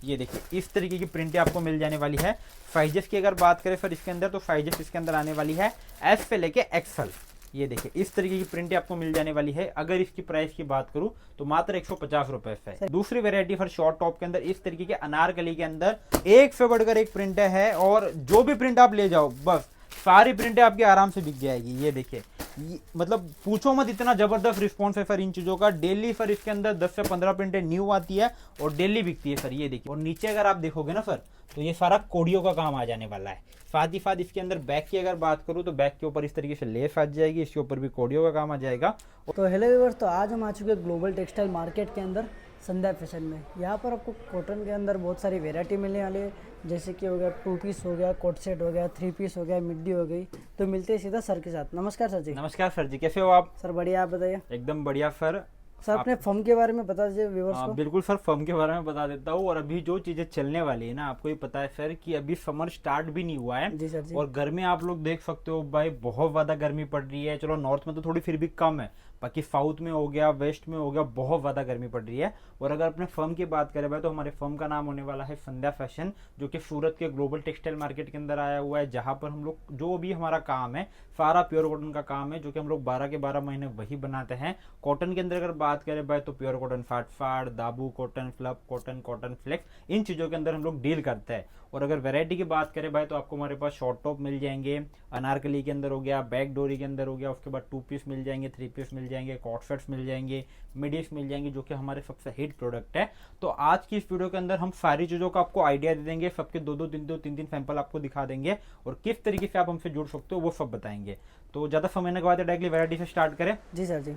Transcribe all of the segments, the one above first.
ये देखिए इस तरीके की प्रिंटें आपको मिल जाने वाली है। साइजेस की अगर बात करें फिर इसके अंदर, तो साइजेस इसके अंदर आने वाली है एस से लेके एक्सएल। ये देखिए इस तरीके की प्रिंटें आपको मिल जाने वाली है। अगर इसकी प्राइस की बात करूं तो मात्र 150 रुपए से। दूसरी वेरायटी फॉर शॉर्ट टॉप के अंदर इस तरीके के अनारकली के अंदर एक से बढ़कर एक प्रिंट है, और जो भी प्रिंट आप ले जाओ बस सारी प्रिंटें आपकी आराम से बिक जाएगी। ये देखिए मतलब पूछो मत, इतना जबरदस्त रिस्पॉन्स है सर इन चीजों का। डेली सर इसके अंदर 10 से 15 प्रिंटें न्यू आती है और डेली बिकती है सर। ये देखिए, और नीचे अगर आप देखोगे ना सर, तो ये सारा कोडियों का काम आ जाने वाला है। साथ ही साथ इसके अंदर बैक की अगर बात करूं तो बैक के ऊपर इस तरीके से लेस आ जाएगी, इसके ऊपर भी कोडियों का काम आ जाएगा। तो हेलो व्यूअर्स, तो आज हम आ चुके हैं ग्लोबल टेक्सटाइल मार्केट के अंदर संध्या फैशन में। यहाँ पर आपको कॉटन के अंदर बहुत सारी वैरायटी मिलने वाली है, जैसे कि हो गया 2 पीस हो गया, कोट सेट हो गया, 3 पीस हो गया, मिड्डी हो गई। तो मिलते हैं सीधा सर के साथ। नमस्कार सर जी। नमस्कार सर जी, कैसे हो आप? सर बढ़िया, आप बताइए। एकदम बढ़िया सर। सर अपने फर्म के बारे में बता दीजिए व्यूअर्स को। बिल्कुल सर, फर्म के बारे में बता देता हूँ। और अभी जो चीजें चलने वाली है ना, आपको ही पता है सर कि अभी समर स्टार्ट भी नहीं हुआ है। जी सर जी। और गर्मी आप लोग देख सकते हो भाई, बहुत ज्यादा गर्मी पड़ रही है। चलो नॉर्थ में तो थोड़ी फिर भी कम है, बाकी साउथ में हो गया, वेस्ट में हो गया, बहुत ज्यादा गर्मी पड़ रही है। और अगर अपने फर्म की बात करें भाई, तो हमारे फर्म का नाम होने वाला है संध्या फैशन, जो कि सूरत के ग्लोबल टेक्सटाइल मार्केट के अंदर आया हुआ है। जहां पर हम लोग जो भी हमारा काम है सारा प्योर कॉटन का काम है, जो कि हम लोग 12 के 12 महीने वही बनाते हैं। कॉटन के अंदर अगर बात करें भाई, तो प्योर कॉटन, फाट, दाबू कॉटन, फ्लब कॉटन, कॉटन फ्लेक्स, इन चीजों के अंदर हम लोग डील करते हैं। और अगर वैरायटी की बात करें भाई, तो आपको हमारे पास शॉर्ट टॉप मिल जाएंगे, अनारकली के अंदर हो गया, बैक डोरी के अंदर हो गया, उसके बाद 2 पीस मिल जाएंगे, 3 पीस मिल जाएंगे, कॉट सेट्स मिल जाएंगे, मिडीज मिल जाएंगे, जो कि हमारे सबसे हिट प्रोडक्ट है। तो आज की इस वीडियो के अंदर हम सारी चीजों का आपको आइडिया दे देंगे, सबके 2-3 सैंपल आपको दिखा देंगे, और किस तरीके से आप हमसे जुड़ सकते हो वो सब बताएंगे। तो ज्यादा समझने के बाद डायरेक्टली वैरायटी से स्टार्ट करें। जी सर जी।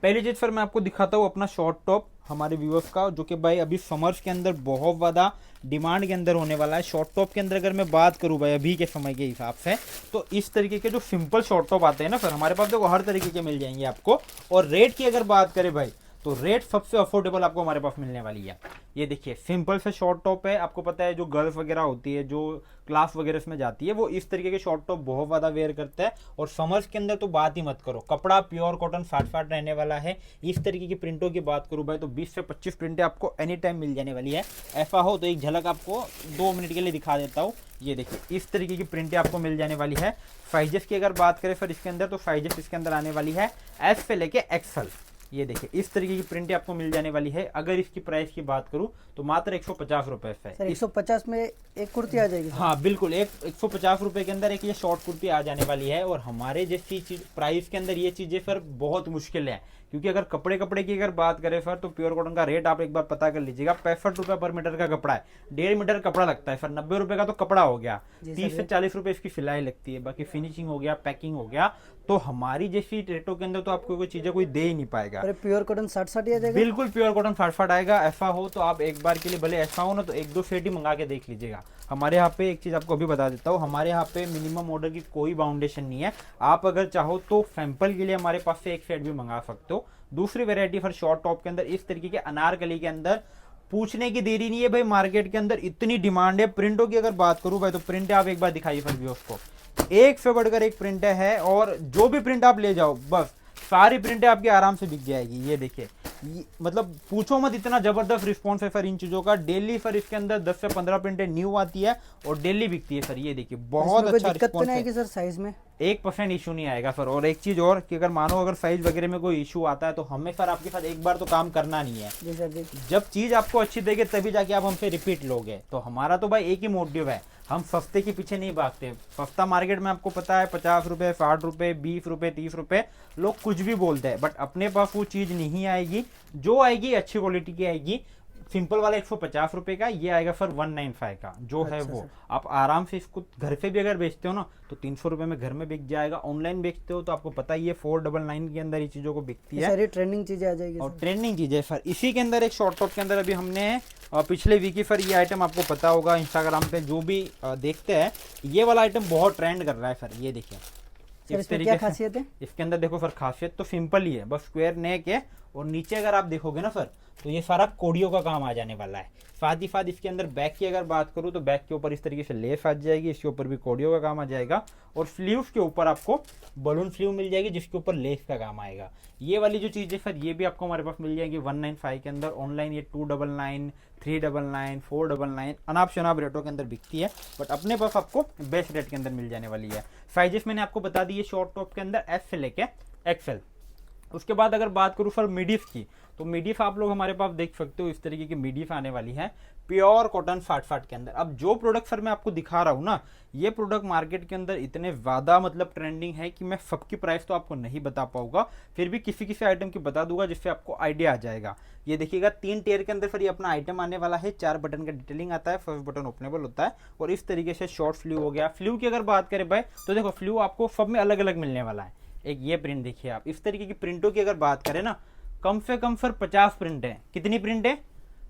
पहली चीज सर मैं आपको दिखाता हूँ अपना शॉर्ट टॉप हमारे व्यूअर्स का, जो कि भाई अभी समर्स के अंदर बहुत ज्यादा डिमांड के अंदर होने वाला है। शॉर्ट टॉप के अंदर अगर मैं बात करूँ भाई अभी के समय के हिसाब से, तो इस तरीके के जो सिंपल शॉर्ट टॉप आते हैं ना सर, हमारे पास देखो हर तरीके के मिल जाएंगे आपको। और रेट की अगर बात करें भाई, तो रेट सबसे अफोर्डेबल आपको हमारे पास मिलने वाली है। ये देखिए सिंपल से शॉर्ट टॉप है। आपको पता है जो गर्ल्स वगैरह होती है, जो क्लास वगैरह में जाती है, वो इस तरीके के शॉर्ट टॉप बहुत ज्यादा वेयर करता है। और समर्स के अंदर तो बात ही मत करो, कपड़ा प्योर कॉटन फाट रहने वाला है। इस तरीके की प्रिंटों की बात करूं भाई, तो 20 से 25 प्रिंटें आपको एनी टाइम मिल जाने वाली है। ऐसा हो तो एक झलक आपको 2 मिनट के लिए दिखा देता हूँ। ये देखिए इस तरीके की प्रिंटें आपको मिल जाने वाली है। साइजेस की अगर बात करें फिर इसके अंदर, तो साइजेस इसके अंदर आने वाली है एस से लेके एक्सएल। ये देखिए इस तरीके की प्रिंटें आपको मिल जाने वाली है। अगर इसकी प्राइस की बात करूं तो मात्र 150 रुपए से। सर 150 में एक कुर्ती आ जाएगी? हाँ बिल्कुल, 150 रुपए के अंदर एक ये शॉर्ट कुर्ती आ जाने वाली है। और हमारे जैसी चीज प्राइस के अंदर ये चीजें फिर बहुत मुश्किल है, क्योंकि अगर कपड़े की अगर बात करें सर, तो प्योर कॉटन का रेट आप एक बार पता कर लीजिएगा। 65 रुपए पर मीटर का कपड़ा है, 1.5 मीटर कपड़ा लगता है सर। 90 रुपए का तो कपड़ा हो गया, 30 से 40 रुपए इसकी सिलाई लगती है, बाकी फिनिशिंग हो गया, पैकिंग हो गया। तो हमारी जैसी रेटों के अंदर तो आपको कोई चीजें कोई दे ही नहीं पाएगा। अरे प्योर कॉटन 60 आ जाएगा? बिल्कुल प्योर कॉटन फाट आएगा। ऐसा हो तो आप एक बार के लिए, भले ऐसा हो ना, तो 1-2 सेट ही मंगा के देख लीजिएगा। हमारे यहाँ पे एक चीज आपको अभी बता देता हूँ, हमारे यहाँ पे मिनिमम ऑर्डर की कोई बाउंडेशन नहीं है। आप अगर चाहो तो सैंपल के लिए हमारे पास से एक सेट भी मंगा सकते हो। दूसरी वेरायटी फॉर शॉर्ट टॉप के अंदर इस तरीके के अनारकली के अंदर पूछने की देरी नहीं है भाई, मार्केट के अंदर इतनी डिमांड है। प्रिंटों की अगर बात करूं भाई, तो प्रिंट आप एक बार दिखाइए फिर भी उसको, एक से बढ़कर एक प्रिंट है। और जो भी प्रिंट आप ले जाओ बस सारी प्रिंटें आपकी आराम से बिक जाएगी। ये देखिए मतलब पूछो मत, इतना जबरदस्त रिस्पॉन्स है सर इन चीजों का। डेली सर इसके अंदर 10 से 15 प्रिंटें न्यू आती है और डेली बिकती है सर। ये देखिए बहुत अच्छा रिस्पॉन्स है सर। साइज में 1% इशू नहीं आएगा सर। और एक चीज और कि अगर मानो अगर साइज वगैरह में कोई इशू आता है, तो हमें सर आपके साथ एक बार तो काम करना नहीं है। जी सर जी। जब चीज आपको अच्छी देंगे तभी जाके आप हमसे रिपीट लोगे। तो हमारा तो भाई एक ही मोटिव है, हम सस्ते के पीछे नहीं भागते। सस्ता मार्केट में आपको पता है 50 रुपए, 60 रुपए, 20 रुपए, 30 रुपए लोग कुछ भी बोलते हैं, बट अपने पास वो चीज नहीं आएगी। जो आएगी अच्छी क्वालिटी की आएगी। सिंपल वाला 150 रुपए का, ये आएगा सर 195 का जो है वो। आप आराम से इसको घर से भी अगर बेचते हो ना, तो 300 रुपए में घर में बिक जाएगा। ऑनलाइन बेचते हो तो आपको पता ही है 499 के अंदर ये चीजों को बिकती है। सारी ट्रेंडिंग चीजें आ जाएगी और ट्रेंडिंग चीजें सर। इसी के अंदर एक शॉर्ट टॉप के अंदर अभी हमने पिछले वीक ही सर ये आइटम आपको पता होगा, इंस्टाग्राम पे जो भी देखते हैं, ये वाला आइटम बहुत ट्रेंड कर रहा है सर। ये देखिए इसमें क्या खासियत है? इसके अंदर देखो सर, खासियत तो सिंपल ही है, बस स्क्वायर नेक है और नीचे अगर आप देखोगे ना सर, तो ये सारा कोडियों का काम आ जाने वाला है। साथ ही साथ इसके अंदर बैक की अगर बात करूँ तो बैक के ऊपर इस तरीके से लेस आ जाएगी, इसके ऊपर भी कोडियों का काम आ जाएगा, और स्लीव्स के ऊपर आपको बलून स्लीव मिल जाएगी जिसके ऊपर लेस का काम आएगा। ये वाली जो चीज़ है सर, ये भी आपको हमारे पास मिल जाएगी 195 के अंदर। ऑनलाइन ये 299, 399, 499 अनाप शनाप रेटों के अंदर बिकती है, बट अपने पास आपको बेस्ट रेट के अंदर मिल जाने वाली है। साइजेस मैंने आपको बता दी है शॉर्ट टॉप के अंदर एस से लेके एक्सएल। उसके बाद अगर बात करूँ सर मिडीफ की, तो मिडीफ आप लोग हमारे पास देख सकते हो इस तरीके की मिडीफ आने वाली है प्योर कॉटन 60 के अंदर। अब जो प्रोडक्ट सर मैं आपको दिखा रहा हूँ ना, ये प्रोडक्ट मार्केट के अंदर इतने ज़्यादा मतलब ट्रेंडिंग है कि मैं सबकी प्राइस तो आपको नहीं बता पाऊंगा, फिर भी किसी किसी आइटम की बता दूंगा जिससे आपको आइडिया आ जाएगा। ये देखिएगा 3 टेयर के अंदर फिर ये अपना आइटम आने वाला है, 4 बटन का डिटेलिंग आता है, फर्स्ट बटन ओपनेबल होता है, और इस तरीके से शॉर्ट फ्लू हो गया। फ्लू की अगर बात करें भाई, तो देखो फ्लू आपको सब में अलग अलग मिलने वाला है। एक ये प्रिंट देखिए आप, इस तरीके की प्रिंटों की अगर बात करें ना, कम से कम सर 50 प्रिंट है। कितनी प्रिंट है?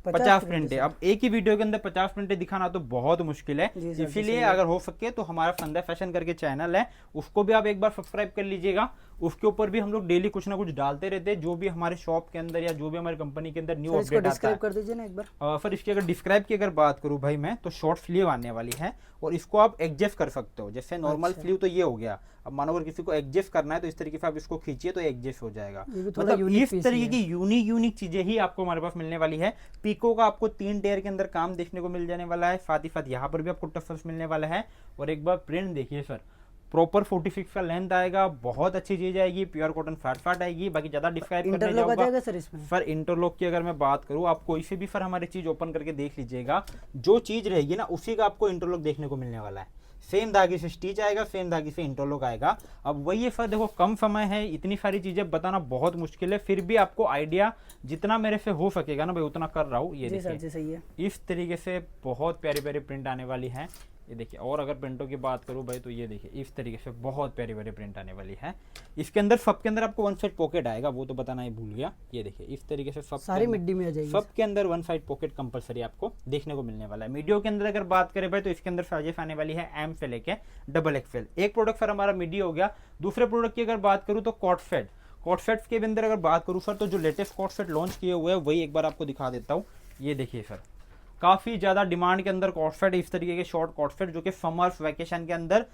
50 प्रिंट है। अब एक ही वीडियो के अंदर 50 प्रिंट दिखाना तो बहुत मुश्किल है, इसीलिए अगर हो सके तो हमारा संध्या फैशन करके चैनल है, उसको भी आप एक बार सब्सक्राइब कर लीजिएगा। उसके ऊपर भी हम लोग डेली कुछ ना कुछ डालते रहते हैं, जो भी हमारे शॉप के अंदर या जो भी हमारी कंपनी के अंदर न्यू अपडेट आता है। कर दीजिए ना एक बार। सर इसकी अगर डिस्क्राइब की अगर बात करूँ भाई मैं, तो शॉर्ट स्लीव आने वाली है, और इसको आप एडजस्ट कर सकते हो। जैसे नॉर्मल स्लीव तो ये हो गया, अब मानो अगर किसी को एडजस्ट करना है तो इस तरीके से आप इसको खींचिए तो एडजस्ट हो जाएगा। मतलब इस तरीके की यूनिक चीजें ही आपको हमारे पास मिलने वाली है। पीको का आपको 3 टेयर के अंदर काम देखने को मिल जाने वाला है, साथ ही साथ यहाँ पर भी आपको टफल्स मिलने वाला है। और एक बार प्रिंट देखिए सर, प्रॉपर 46 का लेंथ आएगा, बहुत अच्छी चीज आएगी, प्योर कॉटन फैट आएगी। बाकी ज्यादा डिस्क्राइब करने जाऊंगा सर इसमें। सर इंटरलॉक की अगर मैं बात करूँ, आप कोई से भी सर हमारी चीज ओपन करके देख लीजिएगा, जो चीज रहेगी ना उसी का आपको इंटरलॉक देखने को मिलने वाला है। सेम धागे से स्टिच आएगा, सेम धागे से इंटरलॉक आएगा। अब वही है सर, देखो कम समय है, इतनी सारी चीजें बताना बहुत मुश्किल है, फिर भी आपको आइडिया जितना मेरे से हो सकेगा ना भाई उतना कर रहा हूँ। ये देखिए सही है, इस तरीके से बहुत प्यारी प्यारी प्रिंट आने वाली है। ये देखिए, और अगर प्रिंटों की बात करूँ भाई, तो ये देखिए इस तरीके से बहुत प्यारी प्यारी प्रिंट आने वाली है। इसके अंदर सबके अंदर आपको 1 साइड पॉकेट आएगा, वो तो बताना ही भूल गया। ये देखिए इस तरीके से सब सारी मिड्डी में आ जाएगी, सबके अंदर 1 साइड पॉकेट कंपलसरी आपको देखने को मिलने वाला है। मीडियो के अंदर अगर बात करें भाई, तो इसके अंदर साइजेस आने वाली है एम से लेके डबल एक्सएल। एक प्रोडक्ट सर हमारा मीडी हो गया। दूसरे प्रोडक्ट की अगर बात करूँ तो कॉट सेट्स के अंदर अगर बात करूँ सर, तो जो लेटेस्ट कॉट सेट लॉन्च किए हुए हैं वही एक बार आपको दिखा देता हूँ। ये देखिए सर, काफ़ी ज़्यादा डिमांड के अंदर कॉट सेट, इस तरीके के शॉर्ट कॉट सेट जो कि समर्स वैकेशन के अंदर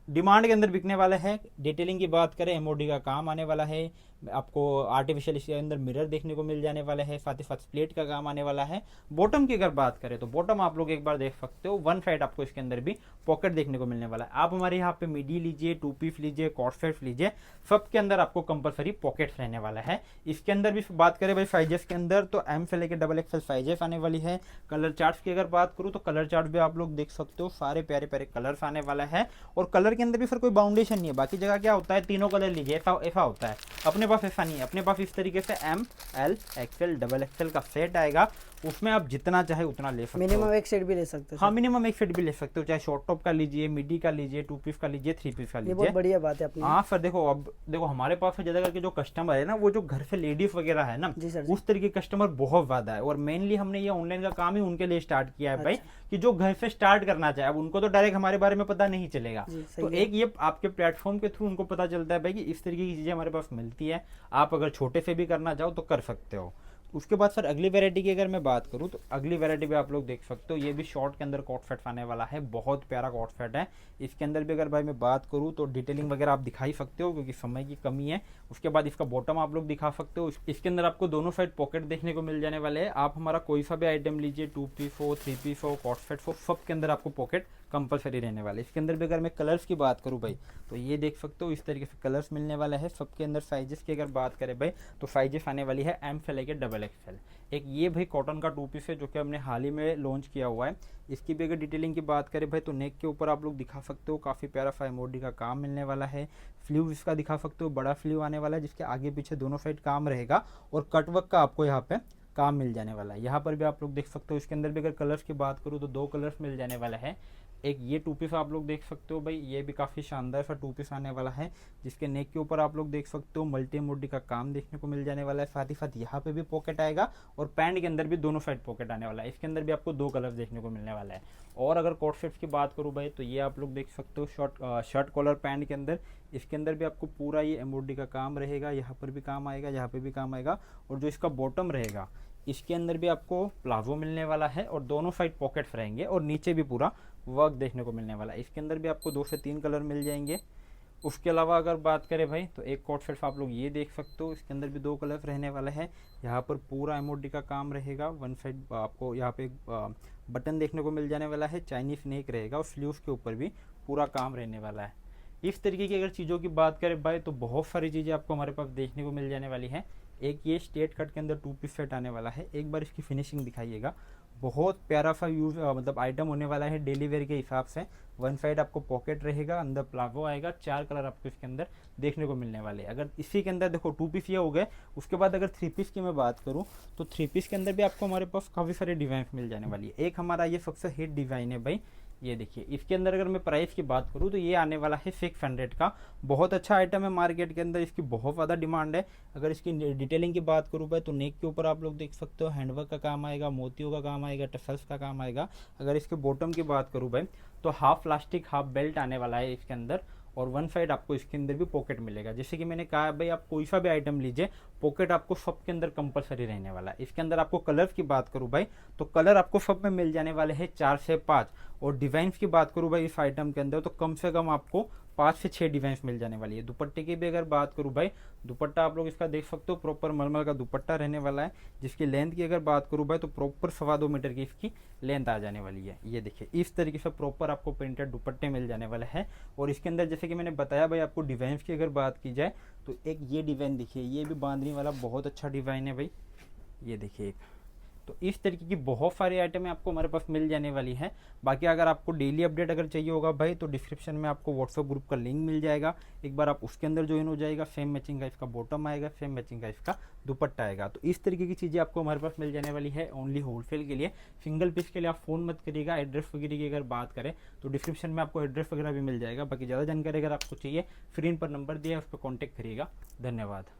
डिमांड के अंदर बिकने वाला है। डिटेलिंग की बात करें, एमओडी का काम आने वाला है, आपको आर्टिफिशियल इसके अंदर मिरर देखने को मिल जाने वाला है, साथ ही साथ स्प्लिट का काम आने वाला है। बॉटम की अगर बात करें तो बॉटम आप लोग एक बार देख सकते हो, 1 साइड आपको इसके अंदर भी पॉकेट देखने को मिलने वाला है। आप हमारे यहाँ पे मिडी लीजिए, 2 पीस लीजिए, कॉट सेट लीजिए, सबके अंदर आपको कंपलसरी पॉकेट्स रहने वाला है। इसके अंदर भी बात करें भाई साइजेस के अंदर, तो एम से लेकर डबल एक्सएल साइजेस आने वाली है। कलर चार्ट्स की अगर बात करूँ तो कलर चार्ट भी आप लोग देख सकते हो, सारे प्यारे प्यारे कलर्स आने वाला है। और कलर के अंदर भी सर कोई बाउंडेशन नहीं है, बाकी जगह क्या होता है तीनों कलर लीजिए ऐसा होता है, अपने पास ऐसा नहीं है। अपने पास इस तरीके से M, L, XL, double XL का सेट आएगा, उसमें आप जितना चाहे उतना ले सकते हो। मिनिमम एक सेट भी ले सकते हो। हाँ, मिनिमम एक सेट भी ले सकते हो, चाहे शॉर्ट टॉप का लीजिए, मिडी का लीजिए, 2 पीस का लीजिए, 3 पीस का लीजिए। बहुत बढ़िया बात है अपनी। हाँ सर, देखो अब देखो हमारे पास ज्यादा करके जो कस्टमर है ना, वो जो घर से लेडीज वगैरह है ना, उस तरीके के कस्टमर बहुत ज्यादा है। और मेनली हमने ये ऑनलाइन का काम ही उनके लिए स्टार्ट किया है भाई, कि जो घर से स्टार्ट करना चाहे। अब उनको तो डायरेक्ट हमारे बारे में पता नहीं चलेगा, तो एक ये आपके प्लेटफॉर्म के थ्रू उनको पता चलता है भाई कि इस तरीके की चीजें हमारे पास मिलती है। आप अगर छोटे से भी करना चाहो तो कर सकते हो। उसके बाद सर अगली वैरायटी की अगर मैं बात करूँ, तो अगली वैरायटी भी आप लोग देख सकते हो, ये भी शॉर्ट के अंदर कॉट सेट आने वाला है, बहुत प्यारा कॉट सेट है। इसके अंदर भी अगर भाई मैं बात करूँ तो डिटेलिंग वगैरह आप दिखा ही सकते हो, क्योंकि समय की कमी है। उसके बाद इसका बॉटम आप लोग दिखा सकते हो। इसके अंदर आपको दोनों साइड पॉकेट देखने को मिल जाने वाले हैं। आप हमारा कोई सा भी आइटम लीजिए, 2 पीस हो, 3 पीस हो, कॉट सेट हो, सब के अंदर आपको पॉकेट कंपलसरी रहने वाले। इसके अंदर भी अगर मैं कलर्स की बात करूँ भाई, तो ये देख सकते हो इस तरीके से कलर्स मिलने वाला है सबके अंदर। साइजेस की अगर बात करें भाई, तो साइजेस आने वाली है एम से लेकर डबल एक्सएल। एक ये भाई कॉटन का 2 पीस है जो कि हमने हाल ही में लॉन्च किया हुआ है। इसकी भी अगर डिटेलिंग की बात करें भाई, तो नेक के ऊपर आप लोग दिखा सकते हो, काफ़ी प्यारा सा एमओडी का काम मिलने वाला है। स्लीव इसका दिखा सकते हो, बड़ा स्लीव आने वाला है, जिसके आगे पीछे दोनों साइड काम रहेगा, और कटवर्क का आपको यहाँ पे काम मिल जाने वाला है। यहाँ पर भी आप लोग देख सकते हो। इसके अंदर भी अगर कलर्स की बात करूँ तो 2 कलर्स मिल जाने वाला है। एक ये 2 पीस आप लोग देख सकते हो भाई, ये भी काफ़ी शानदार सा 2 पीस आने वाला है, जिसके नेक के ऊपर आप लोग देख सकते हो मल्टी मोडी का काम देखने को मिल जाने वाला है। साथ ही साथ यहाँ पे भी पॉकेट आएगा, और पैंट के अंदर भी दोनों साइड पॉकेट आने वाला है। इसके अंदर भी आपको 2 कलर देखने को मिलने वाला है। और अगर कोट सेट्स की बात करूँ भाई, तो ये आप लोग देख सकते हो शर्ट कॉलर पैंट के अंदर इसके अंदर भी आपको पूरा ये एम्ब्रॉयडरी का काम रहेगा, यहाँ पर भी काम आएगा, यहाँ पे भी काम आएगा। और जो इसका बॉटम रहेगा इसके अंदर भी आपको प्लाजो मिलने वाला है और दोनों साइड पॉकेट्स रहेंगे और नीचे भी पूरा वर्क देखने को मिलने वाला है। इसके अंदर भी आपको 2 से 3 कलर मिल जाएंगे। उसके अलावा अगर बात करें भाई तो एक कोट सेट आप लोग ये देख सकते हो, इसके अंदर भी 2 कलर्स रहने वाले हैं। यहाँ पर पूरा एम्ब्रॉयडरी का काम रहेगा, वन साइड आपको यहाँ पे बटन देखने को मिल जाने वाला है, चाइनीज नेक रहेगा और स्लीव्स के ऊपर भी पूरा काम रहने वाला है। इस तरीके की अगर चीज़ों की बात करें भाई तो बहुत सारी चीज़ें आपको हमारे पास देखने को मिल जाने वाली हैं। एक ये स्ट्रेट कट के अंदर 2 पीस सेट आने वाला है, एक बार इसकी फिनिशिंग दिखाइएगा। बहुत प्यारा सा यूज मतलब आइटम होने वाला है डेली वेयर के हिसाब से। वन साइड आपको पॉकेट रहेगा, अंदर प्लाजो आएगा, 4 कलर आपको इसके अंदर देखने को मिलने वाले हैं। अगर इसी के अंदर देखो 2 पीस ये हो गए, उसके बाद अगर 3 पीस की मैं बात करूँ तो 3 पीस के अंदर भी आपको हमारे पास काफ़ी सारे डिज़ाइन मिल जाने वाली है। एक हमारा ये सबसे हिट डिज़ाइन है भाई, ये देखिए। इसके अंदर अगर मैं प्राइस की बात करूँ तो ये आने वाला है 600 का। बहुत अच्छा आइटम है, मार्केट के अंदर इसकी बहुत ज़्यादा डिमांड है। अगर इसकी डिटेलिंग की बात करूँ भाई तो नेक के ऊपर आप लोग देख सकते हो हैंडवर्क का काम आएगा, मोतियों का काम आएगा, टसल्स का काम आएगा। अगर इसके बॉटम की बात करूँ भाई तो हाफ प्लास्टिक हाफ बेल्ट आने वाला है इसके अंदर और वन साइड आपको इसके अंदर भी पॉकेट मिलेगा। जैसे कि मैंने कहा भाई आप कोई सा भी आइटम लीजिए, पॉकेट आपको सबके अंदर कंपलसरी रहने वाला है। इसके अंदर आपको कलर्स की बात करूँ भाई तो कलर आपको सब में मिल जाने वाले हैं 4 से 5। और डिज़ाइंस की बात करूँ भाई इस आइटम के अंदर तो कम से कम आपको 5 से 6 डिज़ाइंस मिल जाने वाली है। दुपट्टे की भी अगर बात करूँ भाई, दुपट्टा आप लोग इसका देख सकते हो, प्रॉपर मलमल का दुपट्टा रहने वाला है। जिसकी लेंथ की अगर बात करूँ भाई तो प्रॉपर 2.25 मीटर की इसकी लेंथ आ जाने वाली है। ये देखिए इस तरीके से प्रॉपर आपको प्रिंटेड दुपट्टे मिल जाने वाले हैं। और इसके अंदर जैसे कि मैंने बताया भाई आपको डिज़ाइंस की अगर बात की जाए तो एक ये डिज़ाइन देखिए, ये भी बांधने वाला बहुत अच्छा डिज़ाइन है भाई, ये देखिए। तो इस तरीके की बहुत सारी आइटमें आपको हमारे पास मिल जाने वाली है। बाकी अगर आपको डेली अपडेट अगर चाहिए होगा भाई तो डिस्क्रिप्शन में आपको व्हाट्सअप ग्रुप का लिंक मिल जाएगा, एक बार आप उसके अंदर ज्वाइन हो जाएगा। सेम मैचिंग का इसका बॉटम आएगा, सेम मैचिंग का इसका दुपट्टा आएगा। तो इस तरीके की चीज़ें आपको हमारे पास मिल जाने वाली है ओनली होलसेल के लिए। सिंगल पीस के लिए आप फ़ोन मत करिएगा। एड्रेस वगैरह की अगर बात करें तो डिस्क्रिप्शन में आपको एड्रेस वगैरह भी मिल जाएगा। बाकी ज़्यादा जानकारी अगर आपको चाहिए, स्क्रीन पर नंबर दिया है उस पर कॉन्टैक्ट करिएगा। धन्यवाद।